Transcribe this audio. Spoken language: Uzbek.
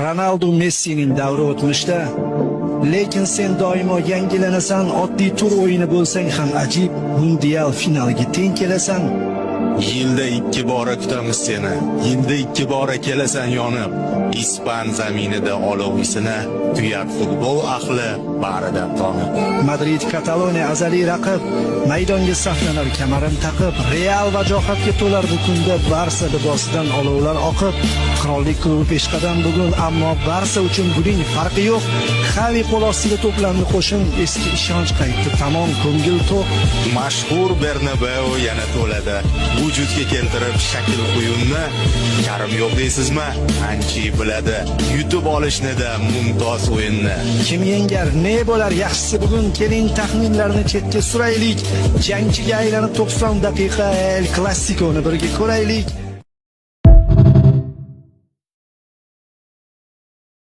Ronaldo Messining davri o'tmishda, lekin sen doimo yangilanasan. Oddiy tur o'yini bo'lsang ham ajib, mundial finaliga teng kelasan. Yilda 2 bora kutamiz seni, yilda 2 bora kelasan yonib. Ispan zaminida olovisini tuyar futbol ahli baridan tonib. Madrid Kataloniya azaliy raqib, maydonga saflanar kamarin taqib. Real vajohatga to'lar bu kunda Barsa libosidan olovlar oqib. Qirollik klubi peshqadam bugun, ammo Barsa uchun buning farqi yo'q. Xavi qo'l ostida to'plandi qo'shin, eski ishonch qaytdi, tamom ko'ngil to'q. Mashhur Bernabeu yana to'ladi. Vujudga keltirib shakl quyunni. Karim yo'q deysizmi? Anchi biladi. Yutib olishni-da mumtoz o'yinni. Kim yengar, ne bo'lar yaxshisi bugun? Keling taxminlarni chetga suraylik. Jangchiga aylanib 90 daqiqa El Clasico'ni birga ko'raylik.